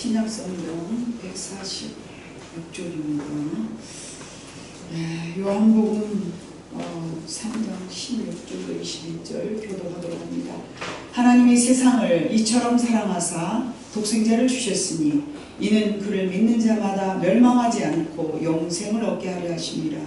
신약성경 146쪽입니다. 요한복음 3장 16절로 21절 교독하도록 합니다. 하나님이 세상을 이처럼 사랑하사 독생자를 주셨으니 이는 그를 믿는 자마다 멸망하지 않고 영생을 얻게 하려 하심이라.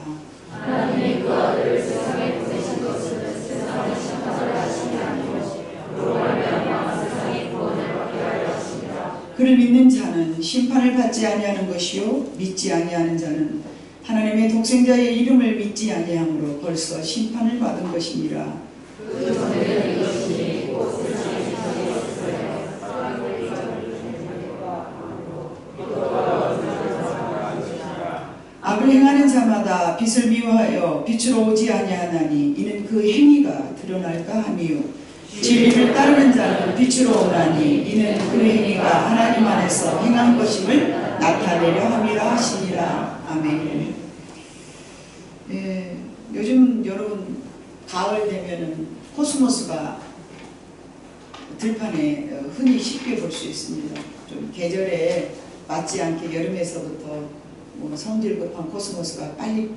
하나님이 그 아들을 세상에 보내신 것은 세상을 심판하려 하심이 아니요 그로 말미암아 세상의 구원을 받게 하려 하심이라. 그를 믿는 자는 심판을 받지 아니하는 것이요 믿지 아니하는 자는 하나님의 독생자의 이름을 믿지 아니함으로 벌써 심판을 받은 것이니라. 그 전에는 이것이니 곧 세상에 지정이 없으며 사람을 이전을 악을 행하는 자마다 빛을 미워하여 빛으로 오지 아니하나니 이는 그 행위가 드러날까 함이요 진리를 따르는 자는 빛으로 오나니 이는 그 행위가 하나님 안에서 행한 것임을 나타내려 함이라 하시니라. 아멘. 요즘 여러분 가을 되면은 코스모스가 들판에 흔히 쉽게 볼 수 있습니다. 좀 계절에 맞지 않게 여름에서부터 성질 급한 코스모스가 빨리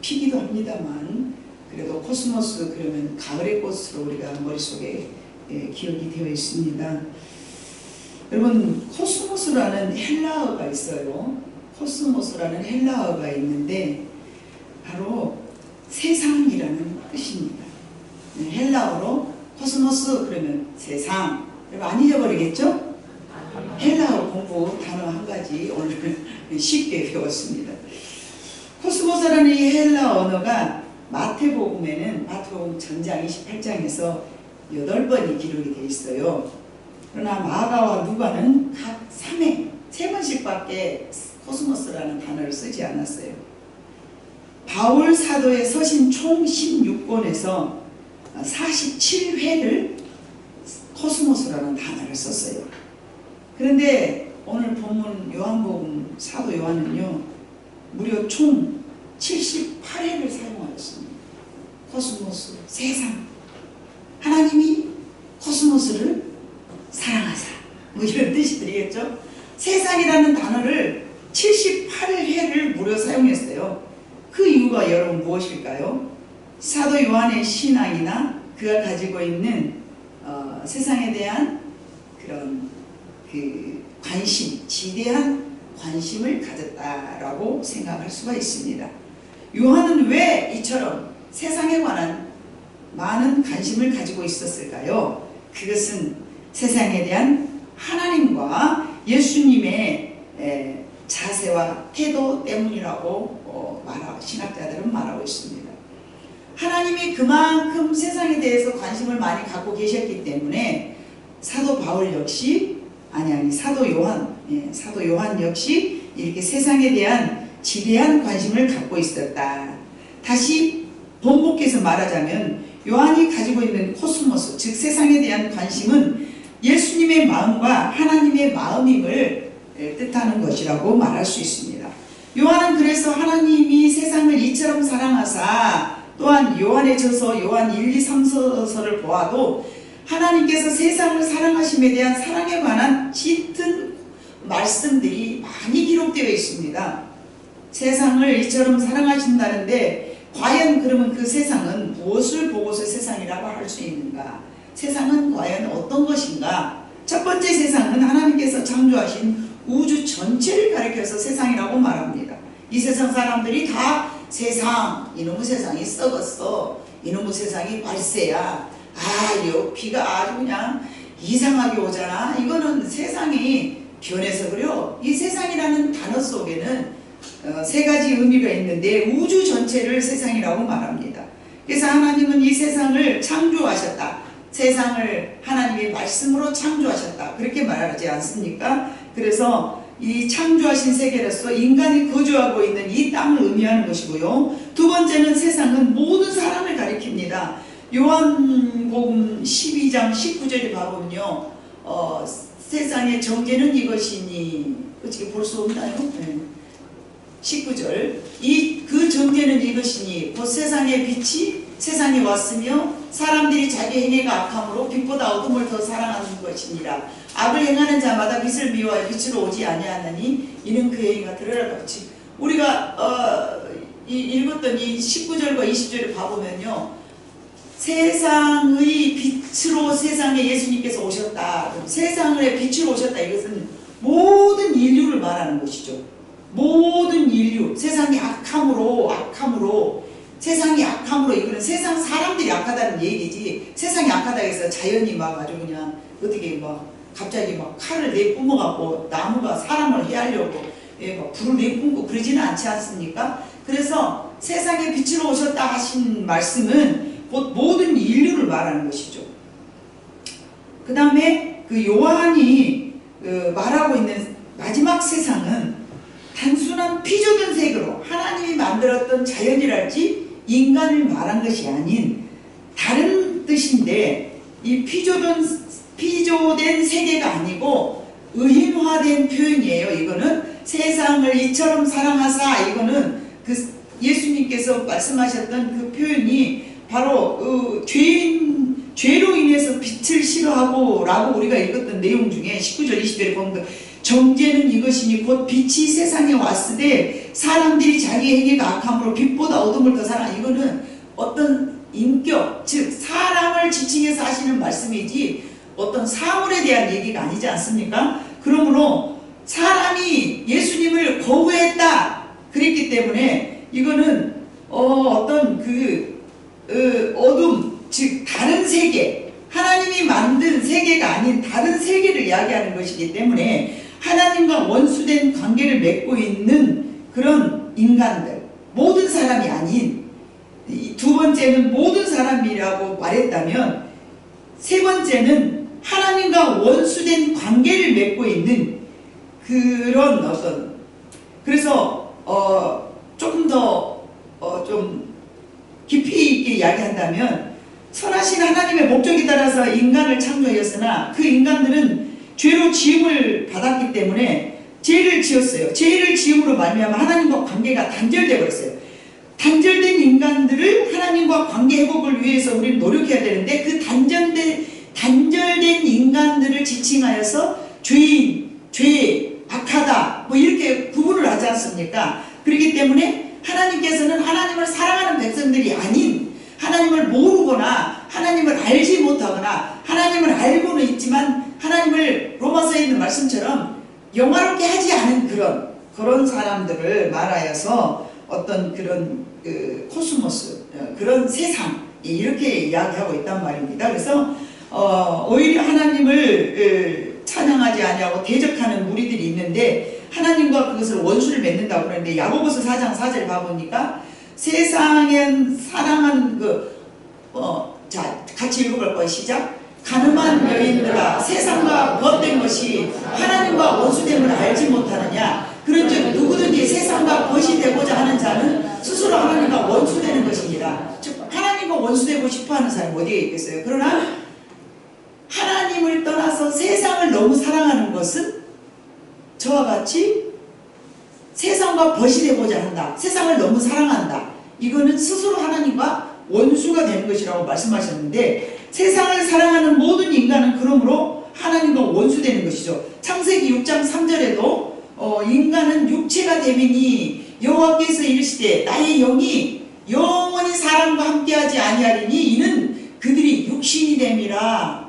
피기도 합니다만 그래도 코스모스 그러면 가을의 꽃으로 우리가 머릿속에 기억이 되어 있습니다. 여러분 코스모스라는 헬라어가 있어요. 코스모스라는 헬라어가 있는데 바로 세상이라는 뜻입니다. 헬라어로 코스모스 그러면 세상. 안 잊어버리겠죠? 헬라어 공부 단어 한 가지 오늘 쉽게 배웠습니다. 코스모스라는 이 헬라어 언어가 마태복음에는 마태복음 전장 28장에서 8번이 기록이 되어 있어요. 그러나 마가와 누가는 각 3회 3번씩밖에 코스모스라는 단어를 쓰지 않았어요. 바울 사도의 서신 총 16권에서 47회를 코스모스라는 단어를 썼어요. 그런데 오늘 본문 요한복음 사도 요한은요 무려 총 78회를 사용하였습니다. 코스모스, 세상. 하나님이 코스모스를 사랑하사 이런 뜻이 들리겠죠? 세상이라는 단어를 78회를 무려 사용했어요. 그 이유가 여러분 무엇일까요? 사도 요한의 신앙이나 그가 가지고 있는 세상에 대한 그런 관심, 지대한 관심을 가졌다라고 생각할 수가 있습니다. 요한은 왜 이처럼 세상에 관한 많은 관심을 가지고 있었을까요? 그것은 세상에 대한 하나님과 예수님의 자세와 태도 때문이라고 신학자들은 말하고 있습니다. 하나님이 그만큼 세상에 대해서 관심을 많이 갖고 계셨기 때문에 사도 바울 역시 사도 요한 역시 이렇게 세상에 대한 지대한 관심을 갖고 있었다. 다시 번복해서 말하자면 요한이 가지고 있는 코스모스, 즉 세상에 대한 관심은 예수님의 마음과 하나님의 마음임을 뜻하는 것이라고 말할 수 있습니다. 요한은 그래서 하나님이 세상을 이처럼 사랑하사 또한 요한의 저서 요한 1, 2, 3서를 보아도 하나님께서 세상을 사랑하심에 대한 사랑에 관한 짙은 말씀들이 많이 기록되어 있습니다. 세상을 이처럼 사랑하신다는데 과연 그러면 그 세상은 무엇을 보고서 세상이라고 할 수 있는가? 세상은 과연 어떤 것인가? 첫 번째 세상은 하나님께서 창조하신 우주 전체를 가리켜서 세상이라고 말합니다. 이 세상 사람들이 다 세상, 이놈의 세상이 썩었어. 이놈의 세상이 발세야. 이 비가 아주 그냥 이상하게 오잖아. 이거는 세상이 변해서 그래요. 이 세상이라는 단어 속에는 3가지 의미가 있는데 우주 전체를 세상이라고 말합니다. 그래서 하나님은 이 세상을 창조하셨다. 세상을 하나님의 말씀으로 창조하셨다. 그렇게 말하지 않습니까? 그래서 이 창조하신 세계로서 인간이 거주하고 있는 이 땅을 의미하는 것이고요. 두 번째는 세상은 모든 사람을 가리킵니다. 요한복음 12장 19절에 봐보면요. 세상의 정죄는 이것이니 어떻게 볼 수 없나요? 19절 그 정죄는 이것이니 곧 세상의 빛이 세상에 왔으며 사람들이 자기 행위가 악함으로 빛보다 어둠을 더 사랑하는 것이니라. 악을 행하는 자마다 빛을 미워하여 빛으로 오지 아니하느니 이는 그 행위가 드러날 것이. 우리가 읽었던 이 19절과 20절을 봐보면요, 세상의 빛으로 세상에 예수님께서 오셨다, 세상의 빛으로 오셨다, 이것은 모든 인류를 말하는 것이죠. 모든 인류, 세상이 악함으로 세상이 악함으로, 이거는 세상 사람들이 악하다는 얘기지, 세상이 악하다 해서 자연이 막 아주 그냥 어떻게 막 갑자기 막 칼을 내뿜어갖고 나무가 사람을 해하려고 막 불을 내뿜고 그러지는 않지 않습니까? 그래서 세상에 빛으로 오셨다 하신 말씀은 곧 모든 인류를 말하는 것이죠. 그 다음에 그 요한이 말하고 있는 마지막 세상은 단순한 피조된 세계로 하나님이 만들었던 자연이랄지 인간을 말한 것이 아닌 다른 뜻인데, 이 피조된 세계가 아니고 의인화된 표현이에요. 이거는 세상을 이처럼 사랑하사, 이거는 그 예수님께서 말씀하셨던 그 표현이 바로 죄로 인해서 빛을 싫어하고 라고 우리가 읽었던 내용 중에 19절 20절에 보면 정죄는 이것이니 곧 빛이 세상에 왔으되 사람들이 자기 행위가 악함으로 빛보다 어둠을 더 사랑하는, 이거는 어떤 인격, 즉 사람을 지칭해서 하시는 말씀이지 어떤 사물에 대한 얘기가 아니지 않습니까? 그러므로 사람이 예수님을 거부했다 그랬기 때문에 이거는 어떤 어둠, 즉 다른 세계, 하나님이 만든 세계가 아닌 다른 세계를 이야기하는 것이기 때문에 하나님과 원수된 관계를 맺고 있는 그런 인간들, 모든 사람이 아닌, 두 번째는 모든 사람이라고 말했다면, 세 번째는 하나님과 원수된 관계를 맺고 있는 그런 어떤, 그래서 조금 더 좀 깊이 있게 이야기한다면, 선하신 하나님의 목적에 따라서 인간을 창조하였으나 그 인간들은 죄로 지음을 받았기 때문에 죄를 지었어요. 죄를 지음으로 말미암아 하나님과 관계가 단절되어 버렸어요. 단절된 인간들을 하나님과 관계 회복을 위해서 우리는 노력해야 되는데, 그 단절된 인간들을 지칭하여서 죄인, 죄, 악하다 뭐 이렇게 구분을 하지 않습니까? 그렇기 때문에 하나님께서는 하나님을 사랑하는 백성들이 아닌, 하나님을 모르거나 하나님을 알지 못하거나 하나님을 알고는 있지만 하나님을 로마서에 있는 말씀처럼 영화롭게 하지 않은 그런 사람들을 말하여서 어떤 그런 코스모스, 그런 세상, 이렇게 이야기하고 있단 말입니다. 그래서 오히려 하나님을 찬양하지 아니하고 대적하는 무리들이 있는데, 하나님과 그것을 원수를 맺는다고 그러는데, 야고보서 4장 4절 봐보니까 세상엔 사랑한 자, 같이 읽어볼 거예요. 시작. 가늠한 여인들아, 세상과 벗된 것이 하나님과 원수됨을 알지 못하느냐. 그런즉 누구든지 세상과 벗이 되고자 하는 자는 스스로 하나님과 원수되는 것입니다. 즉 하나님과 원수되고 싶어하는 사람이 어디에 있겠어요? 그러나 하나님을 떠나서 세상을 너무 사랑하는 것은 저와 같이 세상과 벗이 되고자 한다, 세상을 너무 사랑한다, 이거는 스스로 하나님과 원수가 되는 것이라고 말씀하셨는데, 세상을 사랑하는 모든 인간은 그러므로 하나님과 원수되는 것이죠. 창세기 6장 3절에도 인간은 육체가 되매니 여호와께서 이르시되 나의 영이 영원히 사람과 함께하지 아니하리니 이는 그들이 육신이 됨이라.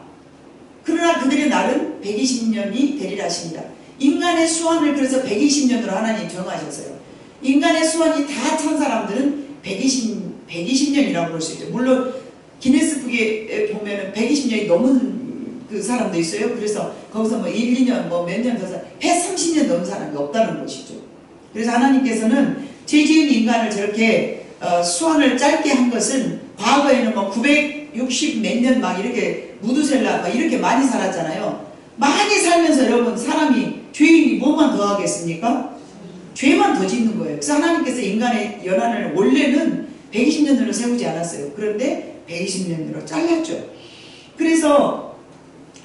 그러나 그들의 날은 120년이 되리라 하십니다. 인간의 수완을 그래서 120년으로 하나님 정하셨어요. 인간의 수완이 다 찬 사람들은 120년이라고 볼 수 있죠. 물론 기네스북에 보면은 120년이 넘은 그 사람도 있어요. 그래서 거기서 뭐 1, 2년 뭐 몇 년 더 130년 넘은 사람이 없다는 것이죠. 그래서 하나님께서는 죄 지은 인간을 저렇게 수완을 짧게 한 것은, 과거에는 뭐 960 몇 년 막 이렇게 무두셀라 막 이렇게 많이 살았잖아요. 많이 살면서 여러분, 사람이 죄인이 뭐만 더 하겠습니까? 죄만 더 짓는 거예요. 그래서 하나님께서 인간의 연한을 원래는 120년으로 세우지 않았어요. 그런데 120년으로 잘랐죠. 그래서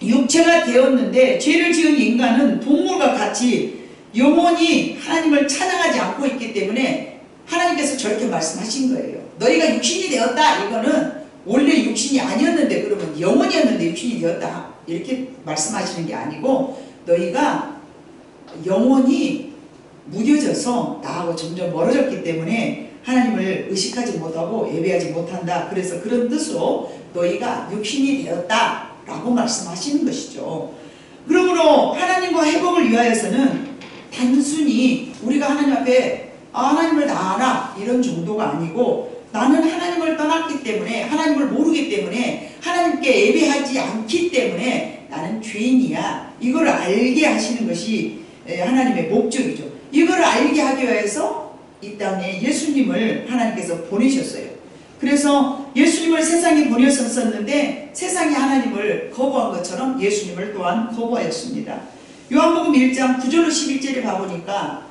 육체가 되었는데, 죄를 지은 인간은 동물과 같이 영원히 하나님을 찬양하지 않고 있기 때문에 하나님께서 저렇게 말씀하신 거예요. 너희가 육신이 되었다. 이거는 원래 육신이 아니었는데 그러면 영혼이었는데 육신이 되었다. 이렇게 말씀하시는 게 아니고 너희가 영혼이 무뎌져서 나하고 점점 멀어졌기 때문에 하나님을 의식하지 못하고 예배하지 못한다. 그래서 그런 뜻으로 너희가 육신이 되었다 라고 말씀하시는 것이죠. 그러므로 하나님과 회복을 위하여서는 단순히 우리가 하나님 앞에 하나님을 다 알아 이런 정도가 아니고 나는 하나님을 떠났기 때문에 하나님을 모르기 때문에 하나님께 예배하지 않기 때문에 나는 죄인이야. 이걸 알게 하시는 것이 하나님의 목적이죠. 이걸 알게 하기 위해서 이 땅에 예수님을 하나님께서 보내셨어요. 그래서 예수님을 세상에 보내셨었는데 세상이 하나님을 거부한 것처럼 예수님을 또한 거부하였습니다. 요한복음 1장 9절로 11절에 봐보니까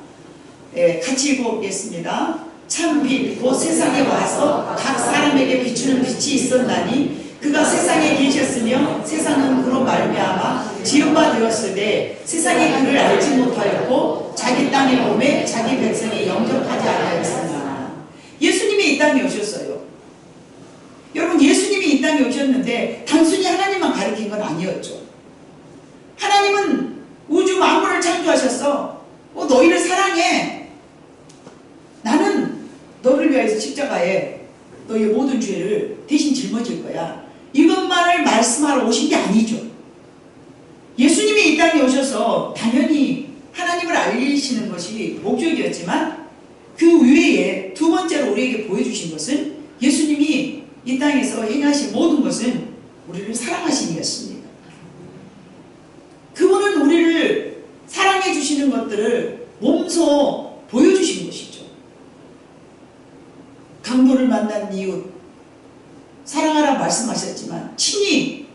같이 읽어보겠습니다. 참 빛 곧 세상에 와서 각 사람에게 비추는 빛이 있었나니 그가 세상에 계셨으며 세상은 그로 말미암아 지음바 되었으되 세상이 그를 알지 못하였고 자기 땅에 오매 자기 백성이 영접하지 아니하였으나. 예수님이 이 땅에 오셨어요. 여러분, 예수님이 이 땅에 오셨는데 단순히 하나님만 가르친 건 아니었죠. 하나님은 우주 만물을 창조하셨어. 너희를 사랑해. 나는 너를 위해서 십자가에 너희의 모든 죄를 대신 짊어질 거야. 이것만을 말씀하러 오신 게 아니죠. 예수님이 이 땅에 오셔서 당연히 하나님을 알리시는 것이 목적이었지만 그 외에 두 번째로 우리에게 보여주신 것은 예수님이 이 땅에서 행하신 모든 것은 우리를 사랑하심이었습니다. 그분은 우리를 사랑해 주시는 것들을 몸소 보여주신 것이죠. 강도를 만난 이웃 사랑하라 말씀하셨지만 친히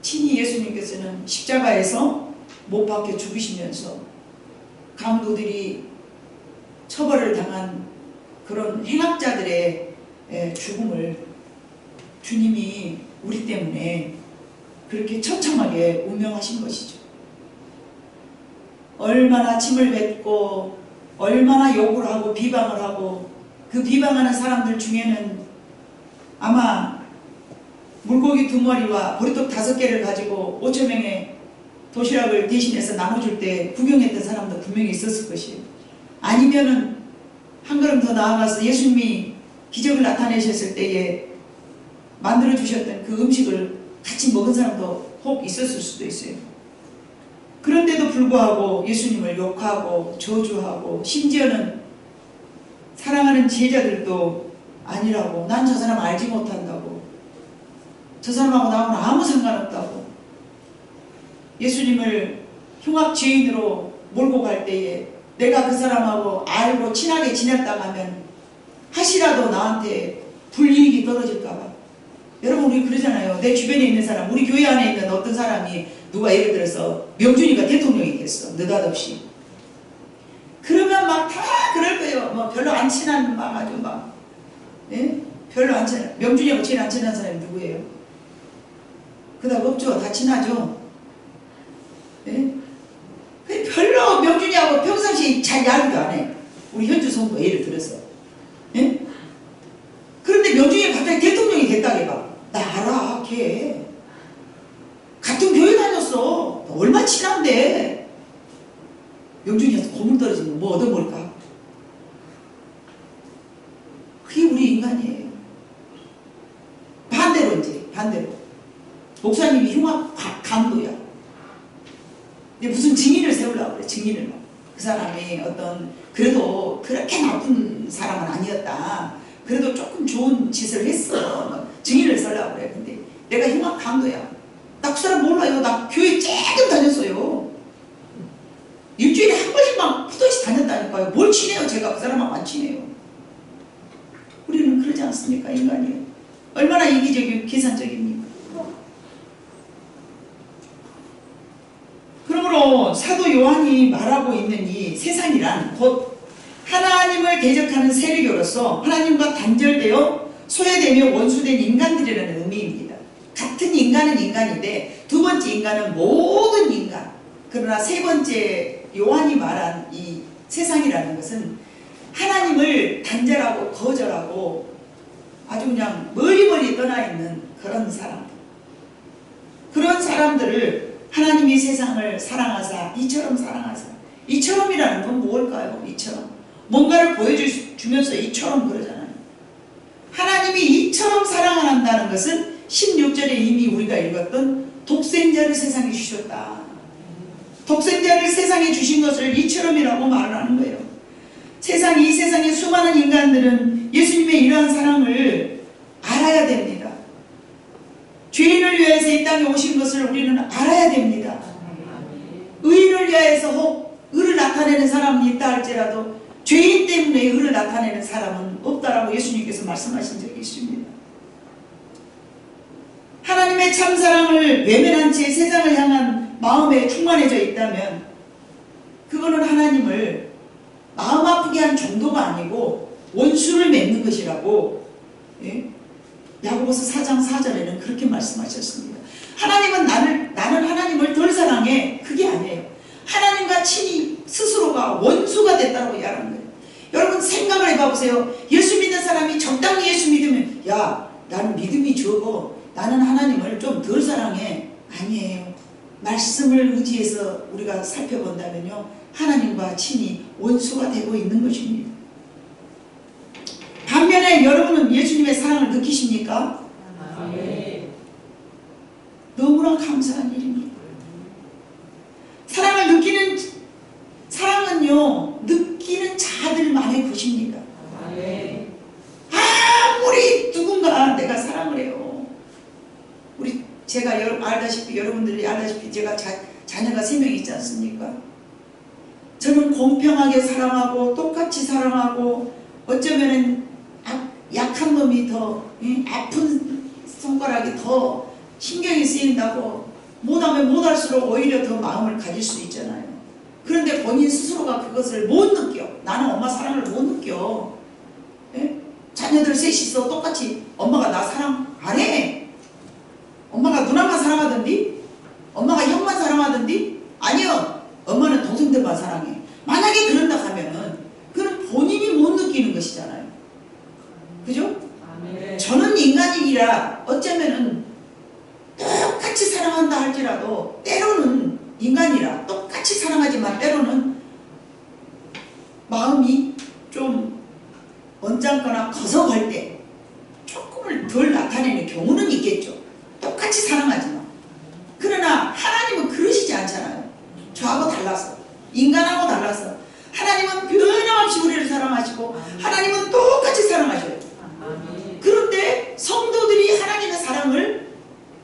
예수님께서는 십자가에서 못 박혀 죽으시면서 강도들이 처벌을 당한 그런 행악자들의 죽음을 주님이 우리 때문에 그렇게 처참하게 운명하신 것이죠. 얼마나 침을 뱉고 얼마나 욕을 하고 비방을 하고 그 비방하는 사람들 중에는 아마 물고기 2마리와 보리떡 5개를 가지고 5,000명의 도시락을 대신해서 나눠줄 때 구경했던 사람도 분명히 있었을 것이에요. 아니면은 한 걸음 더 나아가서 예수님이 기적을 나타내셨을 때에 만들어주셨던 그 음식을 같이 먹은 사람도 혹 있었을 수도 있어요. 그런데도 불구하고 예수님을 욕하고 저주하고 심지어는 사랑하는 제자들도 아니라고, 난 저 사람 알지 못한다고, 저 사람하고 나하고는 아무 상관없다고, 예수님을 흉악 죄인으로 몰고 갈 때에 내가 그 사람하고 알고 친하게 지냈다 가면 하시라도 나한테 불이익이 떨어질까봐. 여러분, 우리 그러잖아요. 내 주변에 있는 사람, 우리 교회 안에 있는 어떤 사람이 누가 예를 들어서 명준이가 대통령이 됐어. 느닷없이. 그러면 막 다 그럴 거예요. 뭐 별로 안 친한 막 아주 막, 예? 별로 안 친한, 명준이하고 제일 안 친한 사람이 누구예요? 그다음 없죠. 다 친하죠. 예? 별로 명준이하고 평상시 잘 이야기도 안 해. 우리 현주 성도 예를 들어서. 예? 그런데 명준이가 갑자기 대통령이 됐다고 해봐. 나 알아, 걔. 같은 교회 다녔어. 얼마나 친한데. 명준이한테 고문 떨어지면 뭐 얻어먹을까? 그게 우리 인간이에요. 반대로 이제, 반대로. 목사님이 흉악 강도야. 근데 무슨 증인을 세우려고 그래, 증인을. 그 사람이 어떤, 그래도 그렇게 나쁜 사람은 아니었다. 그래도 조금 좋은 짓을 했어. 증인을 세우려고 그래. 근데 내가 흉악 강도야. 나 그 사람 몰라요. 나 교회 조금 다녔어요. 일주일에 한 번씩만 푸듯이 다녔다니까요. 뭘 친해요. 제가 그 사람하고 안 친해요. 우리는 그러지 않습니까? 인간이요. 얼마나 이기적이고 계산적입니까? 그러므로 사도 요한이 말하고 있는 이 세상이란 곧 하나님을 대적하는 세력으로서 하나님과 단절되어 소외되며 원수된 인간들이라는 의미입니다. 같은 인간은 인간인데 두 번째 인간은 모든 인간. 그러나 세 번째 요한이 말한 이 세상이라는 것은 하나님을 단절하고 거절하고 아주 그냥 멀리 떠나 있는 그런 사람, 그런 사람들을 하나님이 세상을 사랑하사 이처럼 사랑하사. 이처럼이라는 건 뭘까요? 이처럼 뭔가를 보여주면서 이처럼 그러잖아요. 하나님이 이처럼 사랑을 한다는 것은 16절에 이미 우리가 읽었던 독생자를 세상에 주셨다. 독생자를 세상에 주신 것을 이처럼이라고 말을 하는 거예요. 이 세상의 수많은 인간들은 예수님의 이러한 사랑을 알아야 됩니다. 죄인을 위해서 이 땅에 오신 것을 우리는 알아야 됩니다. 의인을 위하여서 혹 의를 나타내는 사람이 있다 할지라도 죄인 때문에 의를 나타내는 사람은 없다라고 예수님께서 말씀하신 적이 있습니다. 하나님의 참사랑을 외면한 채 세상을 향한 마음에 충만해져 있다면 그거는 하나님을 마음 아프게 한 정도가 아니고 원수를 맺는 것이라고, 예? 야고보서 4장 4절에는 그렇게 말씀하셨습니다. 하나님은 나는 하나님을 덜 사랑해. 그게 아니에요. 하나님과 친히 스스로가 원수가 됐다고 이야기하는 거예요. 여러분 생각을 해봐보세요. 예수 믿는 사람이 적당히 예수 믿으면 야 나는 믿음이 적어. 나는 하나님을 좀 덜 사랑해. 아니에요. 말씀을 의지해서 우리가 살펴본다면요. 하나님과 친히 원수가 되고 있는 것입니다. 반면에 여러분은 예수님의 사랑을 느끼십니까? 너무나 감사한 일입니다. 사랑은요 느끼는 자들만의 것입니다. 아무리 누군가 내가 사랑을 해요. 제가 여러분들이 알다시피 제가 자녀가 3명 있지 않습니까? 저는 공평하게 사랑하고 똑같이 사랑하고 어쩌면은 약한 놈이 더 아픈 손가락이 더 신경이 쓰인다고 못하면 못할수록 오히려 더 마음을 가질 수 있잖아요. 그런데 본인 스스로가 그것을 못 느껴. 나는 엄마 사랑을 못 느껴. 예? 자녀들 셋이서 똑같이 엄마가 나 사랑 안 해. 엄마가 누나만 사랑하던디? 엄마가 형만 사랑하던디? 아니요. 엄마는 동생들만 사랑해. 만약에 그런다 하면은 그건 본인이 못 느끼는 것이잖아요. 그죠? 저는 인간이라 어쩌면은 똑같이 사랑한다 할지라도 때로는 인간이라 똑같이 사랑하지만 때로는 마음이 좀 언짢거나 거성할 때 조금을 덜 나타내는 경우는 있겠죠. 똑같이 사랑하지만. 그러나 하나님은 그러시지 않잖아요. 저하고 달라서. 인간하고 달라서. 하나님은 변함없이 우리를 사랑하시고 하나님은 똑같이 사랑하셔요. 그런데 성도들이 하나님의 사랑을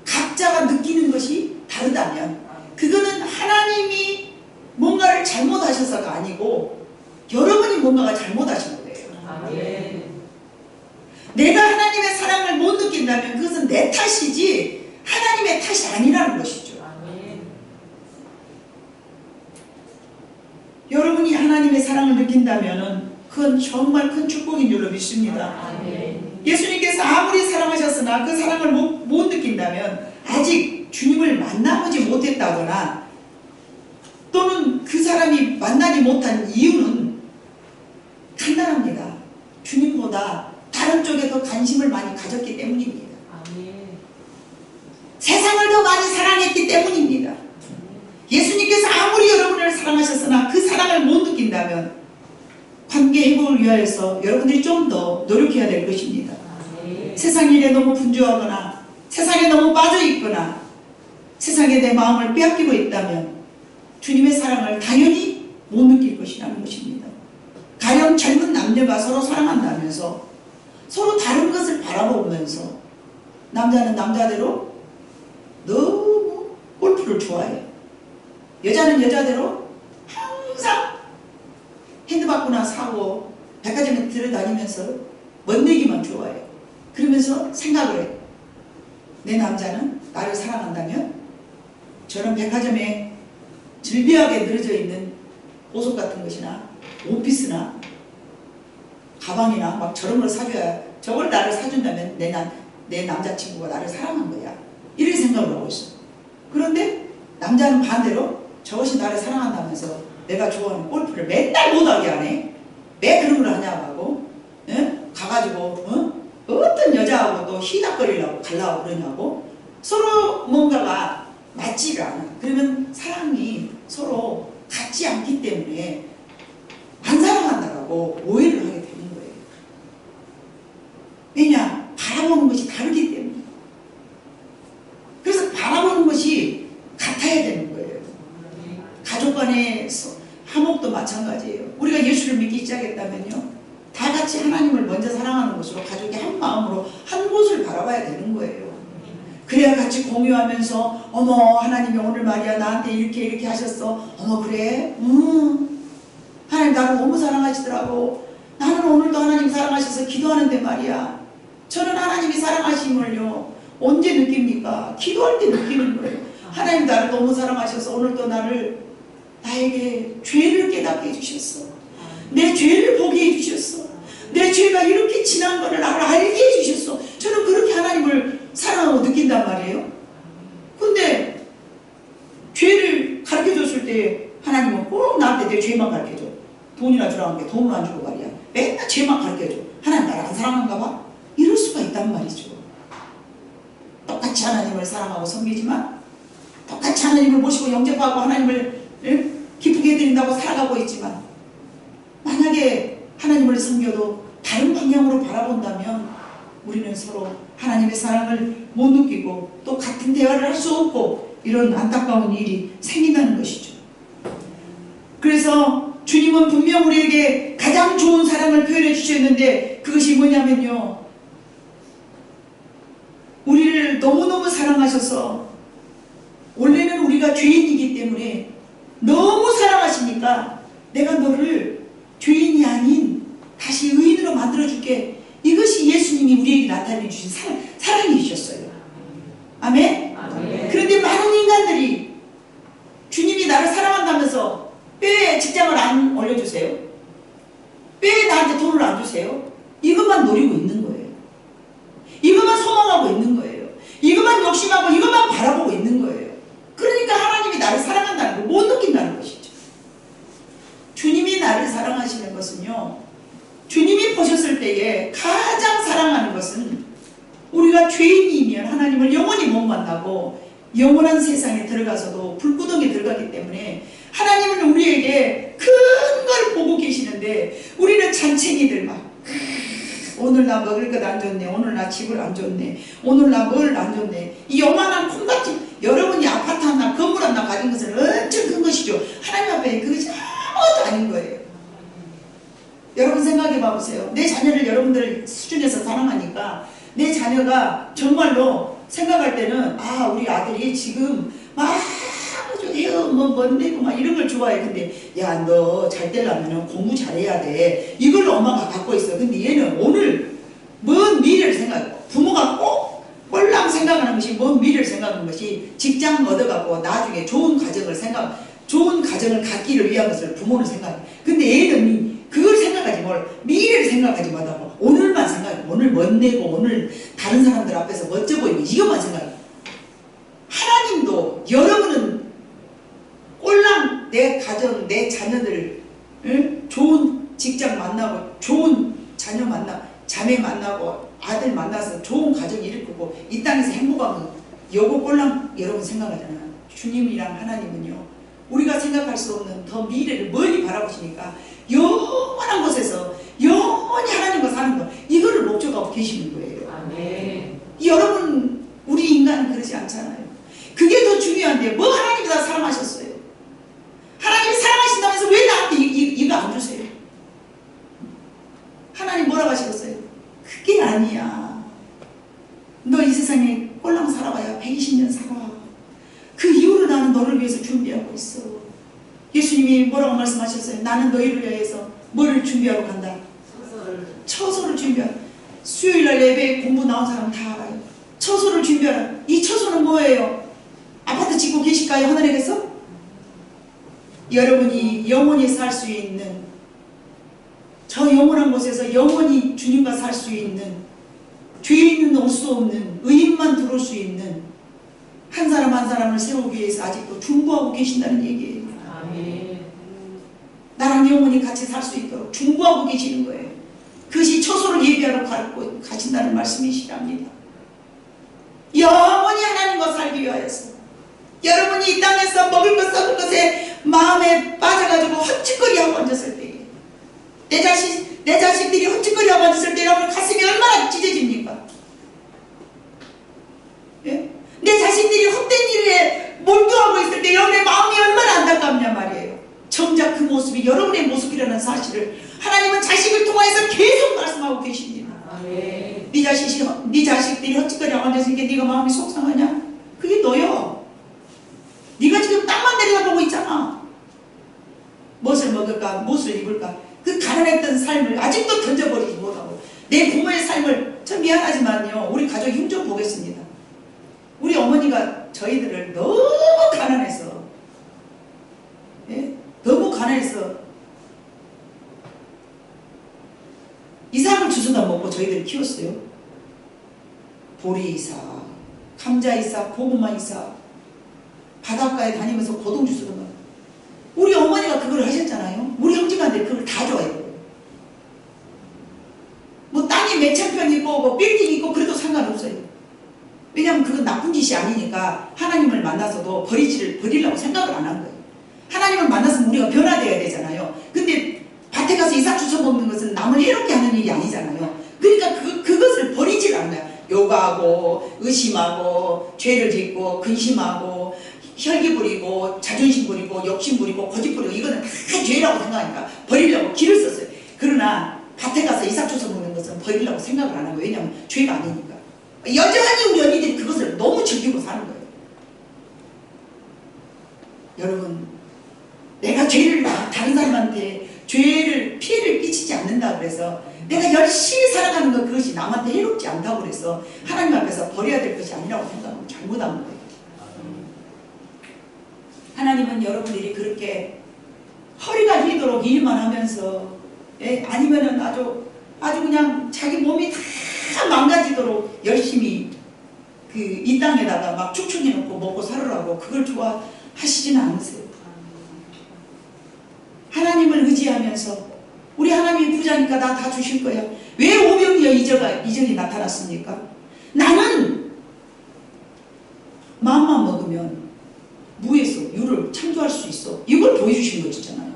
각자가 느끼는 것이 다르다면 그거는 하나님이 뭔가를 잘못하셔서가 아니고 여러분이 뭔가가 잘못하신 거예요. 내가 하나님의 사랑을 못 느낀다면 그것은 내 탓이지 하나님의 탓이 아니라는 것이죠. 여러분이 하나님의 사랑을 느낀다면 그건 정말 큰 축복인 줄로 믿습니다. 예수님께서 아무리 사랑하셨으나 그 사랑을 못 느낀다면 아직 주님을 만나보지 못했다거나 또는 그 사람이 만나지 못한 이유는 간단합니다. 주님보다 다른 쪽에 더 관심을 많이 가졌기 때문입니다. 세상을 더 많이 사랑했기 때문입니다. 예수님께서 아무리 여러분을 사랑하셨으나 그 사랑을 못 느낀다면 관계 회복을 위하여서 여러분들이 좀 더 노력해야 될 것입니다. 세상 일에 너무 분주하거나 세상에 너무 빠져있거나 세상에 내 마음을 빼앗기고 있다면 주님의 사랑을 당연히 못 느낄 것이라는 것입니다. 가령 젊은 남녀가 서로 사랑한다면서 서로 다른 것을 바라보면서 남자는 남자대로 너무 골프를 좋아해요. 여자는 여자대로 항상 핸드바꾸나 사고 백화점에 들어다니면서 멋내기만 좋아해요. 그러면서 생각을 해요. 내 남자는 나를 사랑한다면 저런 백화점에 즐비하게 늘어져 있는 보석 같은 것이나 원피스나 가방이나 막 저런 걸 사줘야 저걸 나를 사준다면 내 남자친구가 나를 사랑한 거야. 이렇게 생각을 하고 있어. 그런데 남자는 반대로 저것이 나를 사랑한다면서 내가 좋아하는 골프를 맨날 못하게 하네. 왜 그런 걸 하냐고 하고 가가지고 어떤 남자하고도 희닥거리려고 가려고 그러냐고? 서로 뭔가가 맞지가 않아. 그러면 사랑이 서로 같지 않기 때문에 안 사랑한다고 오해를 하게 되는 거예요. 왜냐? 바라보는 것이 다르기 때문에. 그래서 바라보는 것이 같아야 되는 거예요. 가족 간의 화목도 마찬가지예요. 우리가 예수를 믿기 시작했다면요, 다 같이 하나님을 먼저 사랑하는 것으로 가족이 한 마음으로 한 곳을 바라봐야 되는 거예요. 그래야 같이 공유하면서 어머 하나님이 오늘 말이야 나한테 이렇게 하셨어. 어머 그래? 하나님 나를 너무 사랑하시더라고. 나는 오늘도 하나님 사랑하셔서 기도하는데 말이야. 저는 하나님이 사랑하심을요 언제 느낍니까? 기도할 때 느끼는 거예요. 하나님 나를 너무 사랑하셔서 오늘도 나에게 죄를 깨닫게 해주셨어. 내 죄를 보게 해주셨어. 내 죄가 이렇게 지난 거를 나를 알게 해주셨어. 저는 그렇게 하나님을 사랑하고 느낀단 말이에요. 근데 죄를 가르쳐줬을 때 하나님은 꼭 나한테 내 죄만 가르쳐줘. 돈이나 주라는 게 돈을 안 주고 말이야. 맨날 죄만 가르쳐줘. 하나님 나를 안 사랑한가 봐? 이럴 수가 있단 말이죠. 똑같이 하나님을 사랑하고 섬기지만, 똑같이 하나님을 모시고 영접하고 하나님을 기쁘게 해드린다고 살아가고 있지만, 만약에 하나님을 섬겨도 다른 방향으로 바라본다면 우리는 서로 하나님의 사랑을 못 느끼고 또 같은 대화를 할 수 없고 이런 안타까운 일이 생긴다는 것이죠. 그래서 주님은 분명 우리에게 가장 좋은 사랑을 표현해 주셨는데, 그것이 뭐냐면요, 우리를 너무너무 사랑하셔서, 원래는 우리가 죄인이기 때문에 너무 사랑하시니까 내가 너를 죄인이 아닌 다시 의인으로 만들어줄게. 이것이 예수님이 우리에게 나타내 주신 사랑이셨어요. 아멘? 그런데 많은 인간들이 주님이 나를 사랑한다면서 왜 직장을 안 올려주세요? 왜 나한테 돈을 안 주세요? 이것만 노리고 있는 거예요. 이것만 소망하고 있는 거예요. 이것만 욕심하고 이것만 바라보고 있는 거예요. 그러니까 하나님이 나를 사랑한다는 걸 못 느낀다는 것이죠. 주님이 나를 사랑하시는 것은요, 주님이 보셨을 때에 가장 사랑하는 것은 우리가 죄인이면 하나님을 영원히 못 만나고 영원한 세상에 들어가서도 불구덩이에 들어가기 때문에 하나님은 우리에게 큰 걸 보고 계시는데, 우리는 잔챙이들 막 오늘 나 먹을 것 안 줬네, 오늘 나 집을 안 줬네, 오늘 나 뭘 안 줬네. 이 요만한 콩같이 여러분이 아파트 하나 건물 하나 가진 것은 엄청 큰 것이죠. 하나님 앞에 그것이 아무것도 아닌 거예요. 여러분 생각해 봐보세요. 내 자녀를 여러분들 수준에서 사랑하니까 내 자녀가 정말로 생각할 때는 우리 아들이 지금 막 헤어 뭔데고 막 이런 걸 좋아해. 근데 야, 너 잘 되려면 공부 잘해야 돼. 이걸 엄마가 갖고 있어. 근데 얘는 오늘 먼 미래를 생각해. 부모가 꼭 꼴랑 생각하는 것이 먼 미래를 생각하는 것이 직장 얻어갖고 나중에 좋은 가정을 갖기를 위한 것을 부모는 생각해. 근데 얘는 그걸 생각하지 뭘, 미래를 생각하지 못하고 오늘만 생각해. 오늘 멋내고 오늘 다른 사람들 앞에서 멋져 보이고 이것만 생각해. 하나님도 여러분은 꼴랑 내 가정, 내 자녀들 좋은 직장 만나고 좋은 자녀 만나고 자매 만나고 아들 만나서 좋은 가정 일으키고 이 땅에서 행복하면 요거 꼴랑 여러분 생각하잖아요. 주님이랑 하나님은요, 우리가 생각할 수 없는 더 미래를 멀리 바라보시니까 영원한 곳에서 영원히 하나님과 사는 거, 이거를 목적하고 계시는 거예요. 아멘. 여러분, 우리 인간은 그러지 않잖아요. 그게 더 중요한데 뭐 하나님이 다 사랑하셨어요. 하나님이 사랑하신다면서 왜 나한테 이거 안 주세요? 하나님 뭐라고 하시겠어요? 그게 아니야. 너 이 세상에 꼴랑 살아봐야 120년 살아. 그 이후로 나는 너를 위해서 준비하고 있어. 예수님이 뭐라고 말씀하셨어요? 나는 너희를 위해서 뭐를 준비하러 간다? 처소를 준비하라. 수요일날 예배 공부 나온 사람 다 알아요. 처소를 준비하라. 이 처소는 뭐예요? 아파트 짓고 계실까요? 하늘에게서? 여러분이 영원히 살 수 있는, 저 영원한 곳에서 영원히 주님과 살 수 있는, 죄인은 올 수 없는, 의인만 들어올 수 있는 한 사람 한 사람을 세우기 위해서 아직도 중보하고 계신다는 얘기예요. 아멘. 나랑 영원히 같이 살 수 있도록 중보하고 계시는 거예요. 그것이 처소를 예비하러 가신다는 말씀이시랍니다. 영원히 하나님과 살기 위하여서 여러분이 이 땅에서 먹을 것 썩을 것에 마음에 빠져가지고 헛짓거리하고 앉았을 때에 내 자식들이 헛짓거리하고 앉았을 때 여러분 가슴이 얼마나 찢어집니까? 예? 내 자식들이 헛된 일에 몰두하고 있을 때 여러분의 마음이 얼마나 안타깝냐 말이에요. 정작 그 모습이 여러분의 모습이라는 사실을 하나님은 자식을 통해서 계속 말씀하고 계십니다. 네 자식들이 헛짓거리하고 앉았으니까 네가 마음이 속상하냐? 그게 너요. 네가 지금 땅만 내려다보고 있잖아. 무엇을 먹을까? 무엇을 입을까? 그 가난했던 삶을 아직도 던져버리지 못하고 내 부모의 삶을 참 미안하지만요. 우리 가족 흉 좀 보겠습니다. 우리 어머니가 저희들을 너무 가난해서 예? 너무 가난해서 이삭을 주워다 먹고 저희들을 키웠어요. 보리 이삭, 감자 이삭, 고구마 이삭 바닷가에 다니면서 고동 주워다 먹고 우리 어머니가 그걸 하셨잖아요. 우리 형제간들 그걸 다 좋아해요. 뭐 땅이 몇천 평 있고 뭐 빌딩 있고 그래도 상관없어요. 왜냐하면 그건 나쁜 짓이 아니니까 하나님을 만나서도 버리려고 생각을 안 한 거예요. 하나님을 만났으면 우리가 변화되어야 되잖아요. 근데 밭에 가서 이삭 주워 먹는 것은 남을 해롭게 하는 일이 아니잖아요. 그러니까 그것을 버리질 않아요. 요구하고 의심하고 죄를 짓고 근심하고 혈기 부리고 자존심 부리고 욕심 부리고 거짓 부리고 이거는 다 죄라고 생각하니까 버리려고 길을 썼어요. 그러나 밭에 가서 이삭 주워 먹는 것은 버리려고 생각을 안 한 거예요. 왜냐하면 죄가 아니니까. 여전히 우리 언니들이 그것을 너무 즐기고 사는 거예요. 여러분, 내가 죄를 다른 사람한테 피해를 끼치지 않는다 그래서 내가 열심히 살아가는 것 그것이 남한테 해롭지 않다고 그래서 하나님 앞에서 버려야 될 것이 아니라고 생각하면 잘못한 거예요. 하나님은 여러분들이 그렇게 허리가 휘도록 일만 하면서 아니면은 아주 그냥 자기 몸이 다 망가지도록 열심히 이 땅에다가 막 축축해 놓고 먹고 살으라고 그걸 좋아하시지는 않으세요. 하나님을 의지하면서 우리 하나님이 부자니까 나 다 주실 거야. 왜 오병이어 이적이 나타났습니까? 나는 마음만 먹으면 무에서 유를 창조할 수 있어. 이걸 보여주신 거잖아요.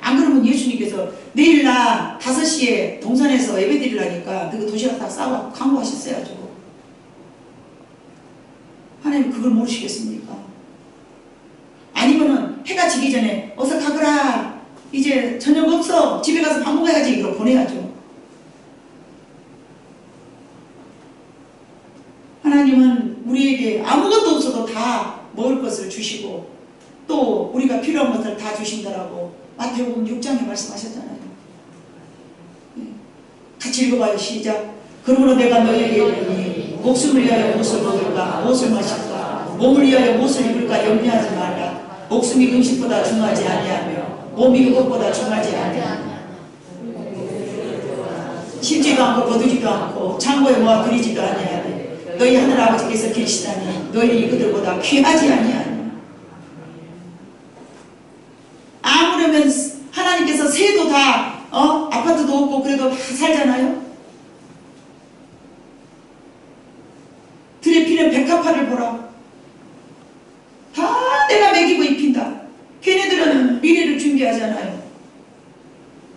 안 그러면 예수님께서 내일 나 5시에 동산에서 예배 드리려니까 그 도시락 다 싸와 광고하셨어야죠. 하나님 그걸 모르시겠습니까? 아니면은 해가 지기 전에 어서 가거라. 이제 저녁 없어. 집에 가서 밥 먹어야지. 이걸 보내야죠. 하나님은 우리에게 아무것도 없어도 다 먹을 것을 주시고 또 우리가 필요한 것을 다 주신다라고 마태복음 6장에 말씀하셨잖아요. 같이 읽어봐요. 시작. 그러므로 내가 너희에게 이르니 목숨을 위하여 무엇을 먹을까 무엇을 마실까 몸을 위하여 무엇을 입을까 염려하지 말라. 목숨이 음식보다 중하지 아니하며 몸이 그것보다 중하지 아니하며 심지도 않고 거두지도 않고 창고에 모아 그리지도 아니하니 너희 하늘 아버지께서 계시다니 너희는 그들보다 귀하지 아니하니. 아무려면 하나님께서 새도 다 아파트도 없고 그래도 다 살잖아요. 들에 피는 백합화를 보라. 다 내가 먹이고 입힌다. 걔네들은 미래를 준비하잖아요.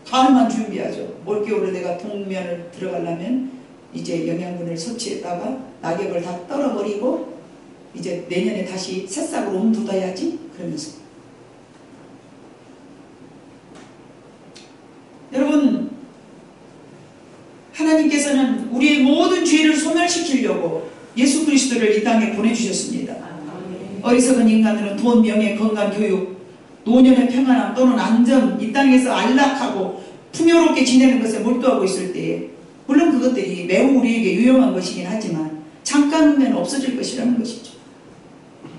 가을만 준비하죠. 올겨울에 내가 동면을 들어가려면 이제 영양분을 섭취했다가 낙엽을 다 떨어버리고 이제 내년에 다시 새싹으로 옮돋아야지 그러면서. 여러분, 하나님께서는 우리의 모든 죄를 소멸시키려고 예수 그리스도를 이 땅에 보내주셨습니다. 어리석은 인간들은 돈, 명예, 건강, 교육, 노년의 평안함 또는 안전, 이 땅에서 안락하고 풍요롭게 지내는 것에 몰두하고 있을 때에 물론 그것들이 매우 우리에게 유용한 것이긴 하지만 잠깐 후면 없어질 것이라는 것이죠.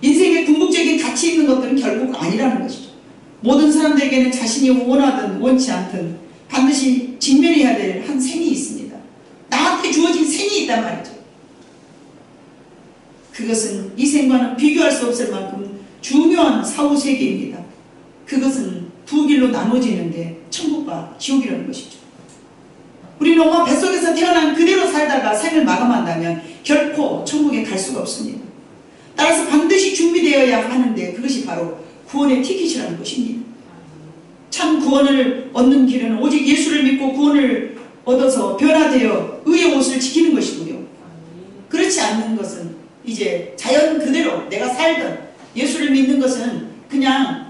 인생의 궁극적인 가치 있는 것들은 결국 아니라는 것이죠. 모든 사람들에게는 자신이 원하든 원치 않든 반드시 직면해야 될 한 생이 있습니다. 나한테 주어진 생이 있단 말이죠. 그것은 이 생과는 비교할 수 없을 만큼 중요한 사후세계입니다. 그것은 두 길로 나눠지는데 천국과 지옥이라는 것이죠. 우리는 엄마 뱃속에서 태어난 그대로 살다가 생을 마감한다면 결코 천국에 갈 수가 없습니다. 따라서 반드시 준비되어야 하는데 그것이 바로 구원의 티켓이라는 것입니다. 참 구원을 얻는 길은 오직 예수를 믿고 구원을 얻어서 변화되어 의의 옷을 지키는 것이고요. 그렇지 않는 것은 이제 자연 그대로 내가 살던 예수를 믿는 것은 그냥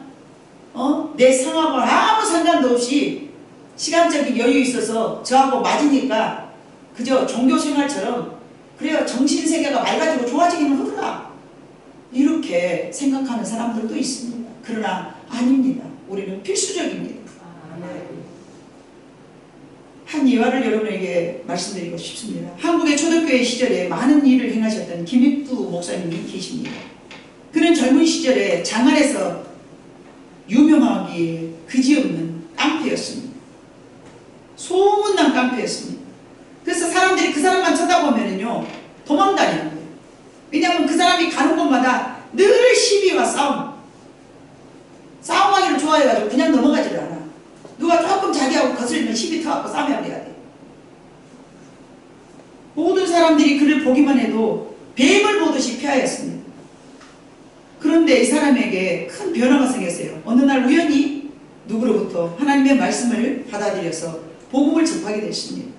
내 상황과 아무 상관도 없이 시간적인 여유 있어서 저하고 맞으니까 그저 종교생활처럼 그래야 정신세계가 맑아지고 좋아지기는 하더라 이렇게 생각하는 사람들도 있습니다. 그러나 아닙니다. 우리는 필수적입니다. 한 예화를 여러분에게 말씀드리고 싶습니다. 한국의 초대교회 시절에 많은 일을 행하셨던 김익두 목사님이 계십니다. 그는 젊은 시절에 장안에서 유명하기에 그지없는 깡패였습니다. 소문난 깡패였습니다. 그래서 사람들이 그 사람만 쳐다보면은요 도망다니는 거예요. 왜냐하면 그 사람이 가는 곳마다 늘 시비와 싸움하기를 좋아해가지고 그냥 넘어가지를 않아. 누가 조금 자기하고 거슬리면 시비 터갖고 싸움해야 돼. 모든 사람들이 그를 보기만 해도 뱀을 보듯이 피하였습니다. 그런데 이 사람에게 큰 변화가 생겼어요. 어느 날 우연히 누구로부터 하나님의 말씀을 받아들여서 복음을 접하게 됐습니다.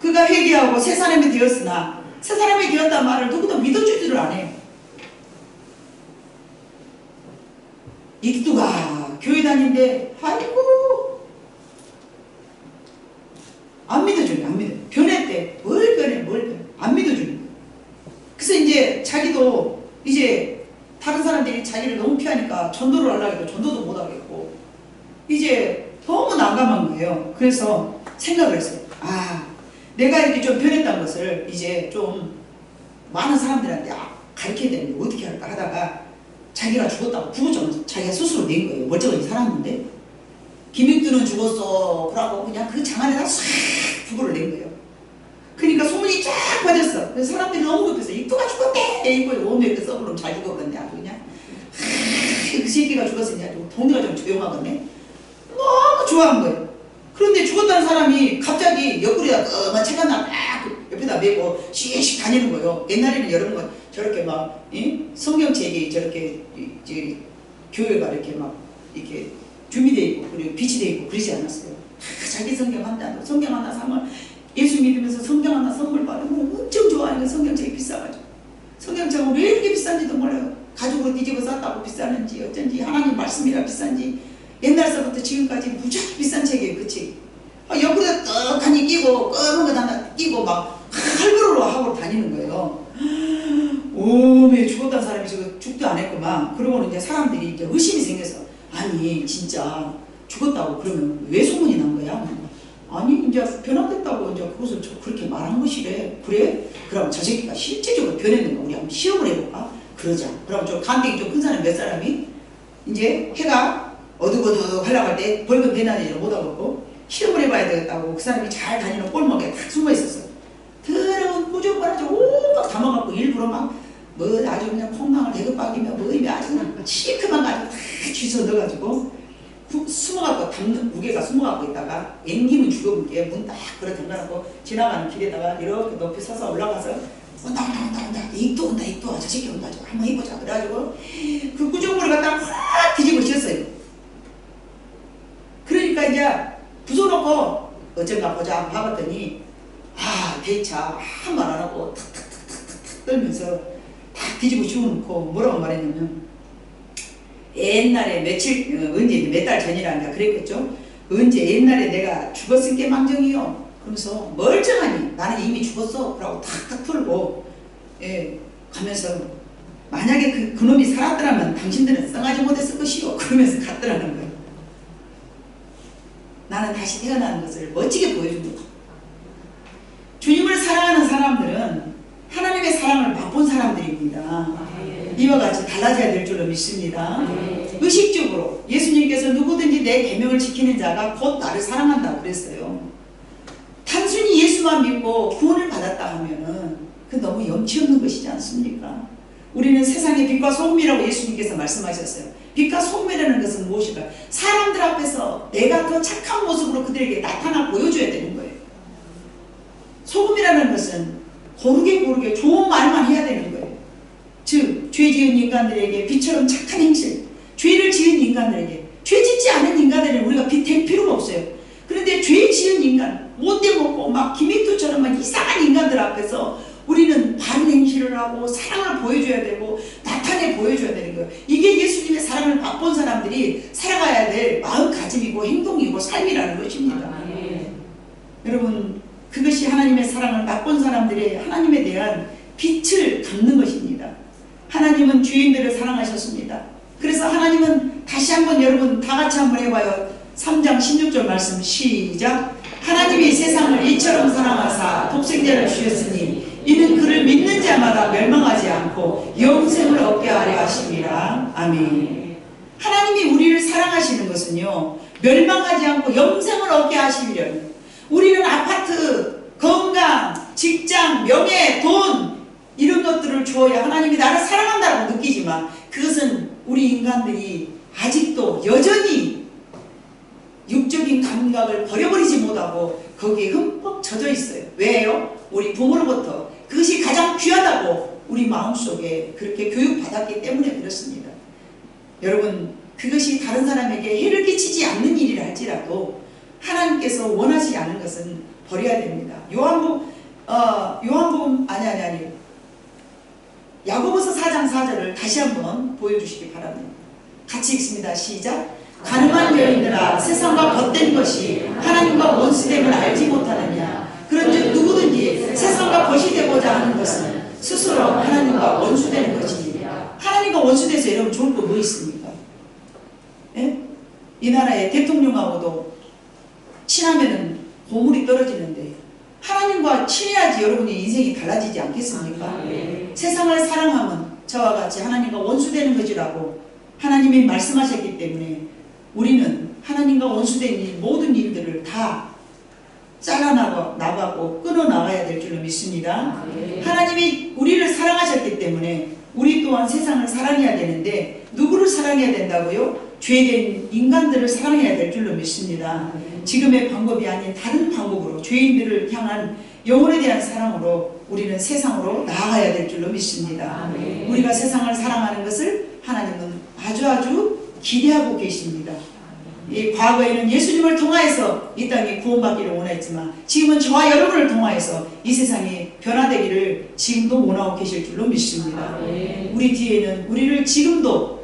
그가 회개하고 새 사람이 되었으나 새 사람이 되었다는 말을 누구도 믿어주지를 않아요. 익두가 교회 다니는데 아이고 안 믿어주네. 안 믿어. 변했대. 뭘 변해 안 믿어주는 거예요. 그래서 이제 자기도 이제 다른 사람들이 자기를 너무 피하니까 전도를 하려고 해도 전도도 못하겠고 이제 너무 난감한 거예요. 그래서 생각을 했어요. 내가 이렇게 좀 변했다는 것을 이제 좀 많은 사람들한테 가르쳐야 되는데 어떻게 할까 하다가 자기가 죽었다고 구구절 자기가 스스로 낸 거예요. 멀쩡하게 살았는데 김익두는 죽었어. 그러고 그냥 그 장안에다 싹 구구를 낸 거예요. 그러니까 소문이 쫙 퍼졌어. 그래서 사람들이 너무 급해서 익두가 죽었대. 이거 오메 그 썩으로 잘 죽었겠네. 아주 그냥 그 새끼가 죽었으니 아주 동네가 좀 조용하겠네. 너무 좋아한 거예요. 그런데 죽었다는 사람이 갑자기 옆구리에다 검은 책 하나 딱 옆에다 메고 씩 다니는 거예요. 옛날에는 여러분 저렇게 막 성경책이 저렇게 교회가 이렇게 막 이렇게 준비되어 있고 그리고 빛이 되어 있고 그러지 않았어요. 자기 성경 하나 사면 예수 믿으면서 성경 하나 선물 받으면 엄청 좋아하는 거예요. 성경책이 비싸가지고. 성경책은 왜 이렇게 비싼지도 몰라요. 가죽으로 뒤집어 쌌다고 비싸는지 어쩐지 하나님 말씀이라 비싼지 옛날서부터 지금까지 무지하게 비싼 책이에요. 그 책. 옆구리에 떡하니 끼고 검은 거 하나 끼고 막 할부로 하고 다니는 거예요. 오메 죽었다는 사람이 저거 죽도 안 했구만. 그러고는 이제 사람들이 이제 의심이 생겨서 아니 진짜 죽었다고 그러면 왜 소문이 난 거야? 아니 이제 변화됐다고 이제 그것을 그렇게 말한 것이래. 그래? 그럼 저 새끼가 실제적으로 변했는가 우리 한번 시험을 해볼까? 그러자. 그럼 저 간격이 좀 큰 사람 몇 사람이 이제 해가 어둑어둑 하려고 할 때 벌금 대낮이라 못하겠고 시험을 해봐야 되겠다고 그 사람이 잘 다니는 꼴목에 탁 숨어 있었어. 더러운 꾸준히 아주 오막 담아갖고 일부러 막 뭐 아주 그냥 콩나물 대급박이며 뭐 아주 그냥 시큼한 거 아주 탁 쥐서 넣어가지고 숨어갖고 담는 무게가 숨어갖고 있다가 앵기면 죽어볼게 문 딱 걸어 잠가놓고 지나가는 길에다가 이렇게 높이 서서 올라가서 온다 익도 온다 저 새끼 온다 한번 해보자 그래가지고 그 꾸준물을 갖다가 확 뒤집어 씌웠어요. 그러니까 이제 부숴놓고 어쩐가 보자 하고 봐봤더니 대차 한 말 안 하고 탁탁탁탁탁 떨면서 탁 뒤집어 씌워놓고 뭐라고 말했냐면 옛날에 언제 몇 달 전이란가 그랬겠죠. 언제 옛날에 내가 죽었을 게 망정이요. 그러면서 멀쩡하니 나는 이미 죽었어. 그러고 탁탁 털고 가면서 만약에 그놈이 살았더라면 당신들은 썩하지 못했을 것이요. 그러면서 갔더라는 거예요. 나는 다시 태어나는 것을 멋지게 보여줍니다. 주님을 사랑하는 사람들은 하나님의 사랑을 맛본 사람들입니다. 이와 같이 달라져야 될 줄로 믿습니다. 의식적으로 예수님께서 누구든지 내 계명을 지키는 자가 곧 나를 사랑한다 그랬어요. 단순히 예수만 믿고 구원을 받았다 하면은 그 너무 염치 없는 것이지 않습니까? 우리는 세상의 빛과 소금이라고 예수님께서 말씀하셨어요. 빛과 소금이라는 것은 무엇일까? 사람들 앞에서 내가 더 착한 모습으로 그들에게 나타나 보여줘야 되는 거예요. 소금이라는 것은 고르게 좋은 말만 해야 되는 거예요. 즉 죄 지은 인간들에게 빛처럼 착한 행실, 죄를 지은 인간들에게, 죄 짓지 않은 인간들은 우리가 빛될 필요가 없어요. 그런데 죄 지은 인간, 못돼 먹고 막 김익두처럼 막 이상한 인간들 앞에서 우리는 바른 행실을 하고 사랑을 보여줘야 되고 나타내 보여줘야 되는 거예요. 이게 예수님의 사랑을 맛본 사람들이 살아가야 될 마음가짐이고 행동이고 삶이라는 것입니다. 여러분, 그것이 하나님의 사랑을 맛본 사람들의 하나님에 대한 빛을 갚는 것입니다. 하나님은 죄인들을 사랑하셨습니다. 그래서 하나님은 다시 한번 여러분 다 같이 한번 해봐요. 3장 16절 말씀 시작. 하나님이 세상을 이처럼 사랑하사 독생자를 주셨으니 이는 그를 믿는 자마다 멸망하지 않고 영생을 얻게 하려 하심이라. 아멘. 하나님이 우리를 사랑하시는 것은요, 멸망하지 않고 영생을 얻게 하시려는, 우리는 아파트, 건강, 직장, 명예, 돈 이런 것들을 주어야 하나님이 나를 사랑한다고 느끼지만 그것은 우리 인간들이 아직도 여전히 육적인 감각을 버려버리지 못하고 거기에 흠뻑 젖어 있어요. 왜요? 우리 부모로부터 그것이 가장 귀하다고 우리 마음속에 그렇게 교육받았기 때문에 그렇습니다. 여러분, 그것이 다른 사람에게 해를 끼치지 않는 일이라 할지라도 하나님께서 원하지 않은 것은 버려야 됩니다. 야고보서 4장 4절을 다시 한번 보여주시기 바랍니다. 같이 읽습니다. 시작. 가늠한 여인들아, 세상과 벗된 것이 하나님과 원수됨을 알지 못하느냐. 그런즉 누구든지 세상과 벗이 되고자 하는 것은 스스로 하나님과 원수되는 것이니라. 하나님과 원수돼서 여러분 좋을 거 뭐 있습니까? 예? 이 나라의 대통령하고도 친하면은 고물이 떨어지는데 하나님과 친해야지 여러분의 인생이 달라지지 않겠습니까? 세상을 사랑하면 저와 같이 하나님과 원수되는 것이라고 하나님이 말씀하셨기 때문에 우리는 하나님과 원수된 모든 일들을 다 잘라나가고 끊어나가야 될 줄로 믿습니다. 하나님이 우리를 사랑하셨기 때문에 우리 또한 세상을 사랑해야 되는데 누구를 사랑해야 된다고요? 죄된 인간들을 사랑해야 될 줄로 믿습니다. 지금의 방법이 아닌 다른 방법으로 죄인들을 향한 영혼에 대한 사랑으로 우리는 세상으로 나아가야 될 줄로 믿습니다. 우리가 세상을 사랑하는 것을 하나님은 아주 기대하고 계십니다. 이 과거에는 예수님을 통하여서 이 땅에 구원받기를 원했지만 지금은 저와 여러분을 통하여서 이 세상이 변화되기를 지금도 원하고 계실 줄로 믿습니다. 우리 뒤에는 우리를 지금도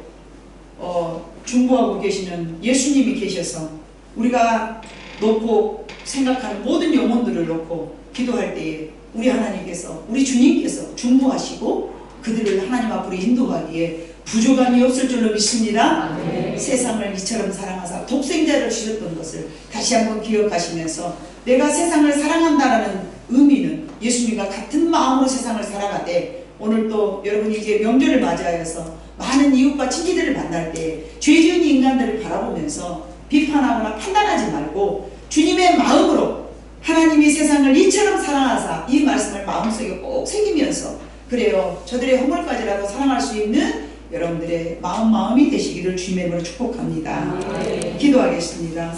중보하고 계시는 예수님이 계셔서 우리가 놓고 생각하는 모든 영혼들을 놓고 기도할 때에 우리 하나님께서, 우리 주님께서 중보하시고 그들을 하나님 앞으로 인도하기에 부족함이 없을 줄로 믿습니다. 세상을 이처럼 사랑하사 독생자를 주셨던 것을 다시 한번 기억하시면서 내가 세상을 사랑한다라는 의미는 예수님과 같은 마음으로 세상을 살아가되 오늘 또 여러분이 이제 명절을 맞이하여서 많은 이웃과 친지들을 만날 때 죄 지은 인간들을 바라보면서 비판하거나 판단하지 말고 주님의 마음으로 하나님이 세상을 이처럼 사랑하사 이 말씀을 마음속에 꼭 새기면서 그래요, 저들의 허물까지라도 사랑할 수 있는 여러분들의 마음이 되시기를 주님의 이름으로 축복합니다. 기도하겠습니다.